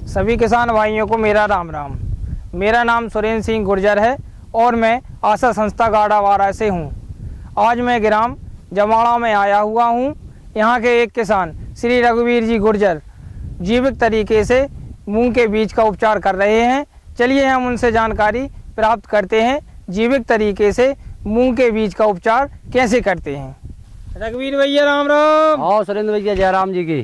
सभी किसान भाइयों को मेरा राम राम। मेरा नाम सुरेंद्र सिंह गुर्जर है और मैं आशा संस्था गाड़ावारा से हूँ। आज मैं ग्राम जमाड़ा में आया हुआ हूँ। यहाँ के एक किसान श्री रघुवीर जी गुर्जर जैविक तरीके से मूंग के बीज का उपचार कर रहे हैं। चलिए हम उनसे जानकारी प्राप्त करते हैं जैविक तरीके से मूंग के बीज का उपचार कैसे करते हैं। रघुवीर भैया राम राम। हाँ सुरेंद्र भैया जय राम जी की।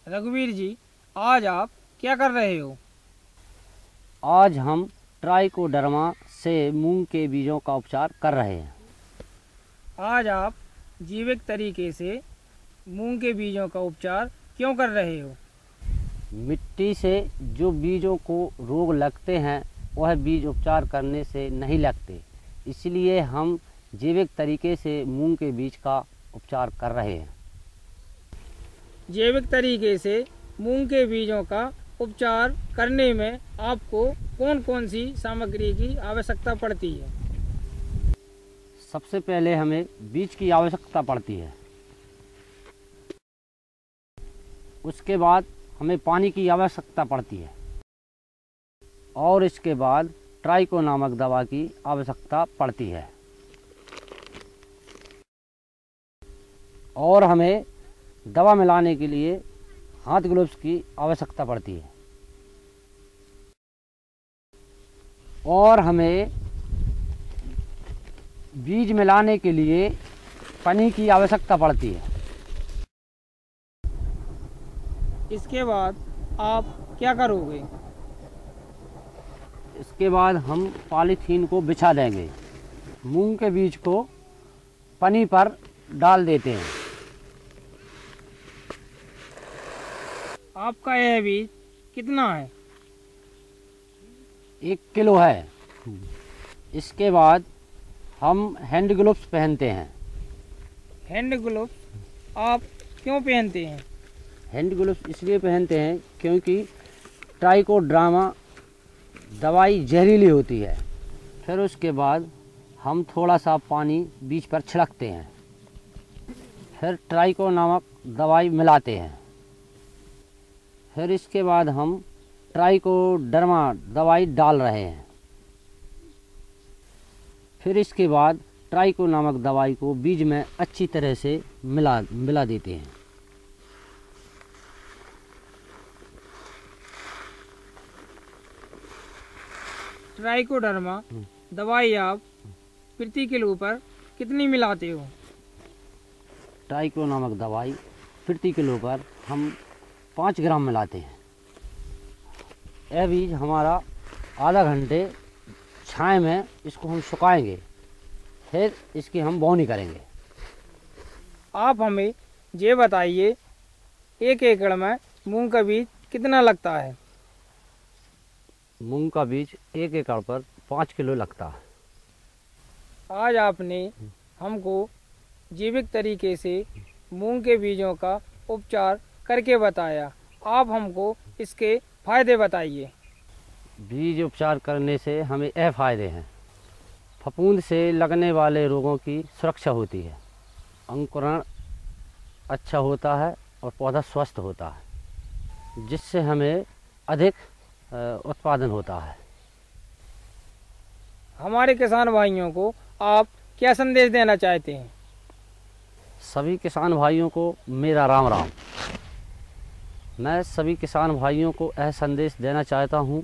रघुवीर जी, आज आप क्या कर रहे हो? आज हम ट्राइकोडर्मा से मूंग के बीजों का उपचार कर रहे हैं। आज आप जैविक तरीके से मूंग के बीजों का उपचार क्यों कर रहे हो? मिट्टी से जो बीजों को रोग लगते हैं वह बीज उपचार करने से नहीं लगते, इसलिए हम जैविक तरीके से मूंग के बीज का उपचार कर रहे हैं। जैविक तरीके से मूंग के बीजों का उपचार करने में आपको कौन कौन सी सामग्री की आवश्यकता पड़ती है? सबसे पहले हमें बीज की आवश्यकता पड़ती है। उसके बाद हमें पानी की आवश्यकता पड़ती है और इसके बाद ट्राइको नामक दवा की आवश्यकता पड़ती है और हमें दवा मिलाने के लिए हाथ ग्लोव्स की आवश्यकता पड़ती है और हमें बीज मिलाने के लिए पन्नी की आवश्यकता पड़ती है। इसके बाद आप क्या करोगे? इसके बाद हम पॉलीथीन को बिछा देंगे, मूंग के बीज को पन्नी पर डाल देते हैं। आपका यह बीज कितना है? 1 किलो है। इसके बाद हम हैंड ग्लोव्स पहनते हैं। हैंड ग्लोव्स आप क्यों पहनते हैं? हैंड ग्लोव्स इसलिए पहनते हैं क्योंकि ट्राइकोडर्मा दवाई जहरीली होती है। फिर उसके बाद हम थोड़ा सा पानी बीज पर छिड़कते हैं, फिर ट्राइको नामक दवाई मिलाते हैं। फिर इसके बाद हम ट्राइकोडर्मा दवाई डाल रहे हैं। फिर इसके बाद ट्राइको नामक दवाई को बीज में अच्छी तरह से मिला देते हैं। ट्राइकोडर्मा दवाई आप प्रति किलो पर कितनी मिलाते हो? ट्राइको नामक दवाई प्रति किलो पर हम 5 ग्राम मिलाते हैं। यह बीज हमारा आधा घंटे छाए में इसको हम सुखाएंगे, फिर इसकी हम बोनी करेंगे। आप हमें ये बताइए 1 एकड़ में मूंग का बीज कितना लगता है? मूंग का बीज 1 एकड़ पर 5 किलो लगता है। आज आपने हमको जैविक तरीके से मूंग के बीजों का उपचार करके बताया। आप हमको इसके फायदे बताइए। बीज उपचार करने से हमें यह फायदे हैं। फफूंद से लगने वाले रोगों की सुरक्षा होती है, अंकुरण अच्छा होता है और पौधा स्वस्थ होता है, जिससे हमें अधिक उत्पादन होता है। हमारे किसान भाइयों को आप क्या संदेश देना चाहते हैं? सभी किसान भाइयों को मेरा राम राम। मैं सभी किसान भाइयों को यह संदेश देना चाहता हूँ,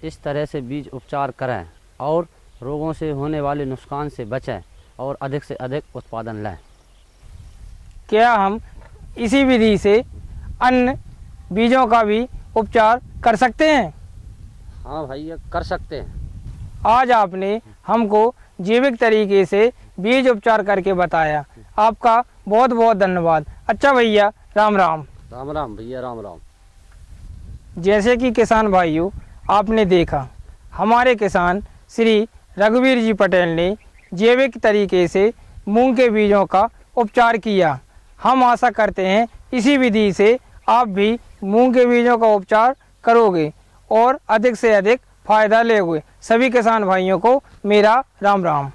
इस तरह से बीज उपचार करें और रोगों से होने वाले नुकसान से बचें और अधिक से अधिक उत्पादन लें। क्या हम इसी विधि से अन्य बीजों का भी उपचार कर सकते हैं? हाँ भैया, कर सकते हैं। आज आपने हमको जैविक तरीके से बीज उपचार करके बताया। आपका बहुत बहुत धन्यवाद। अच्छा भैया, राम राम। राम राम भैया, राम राम। जैसे कि किसान भाइयों, आपने देखा हमारे किसान श्री रघुवीर जी पटेल ने जैविक तरीके से मूंग के बीजों का उपचार किया। हम आशा करते हैं इसी विधि से आप भी मूंग के बीजों का उपचार करोगे और अधिक से अधिक फायदा लोगे। सभी किसान भाइयों को मेरा राम राम।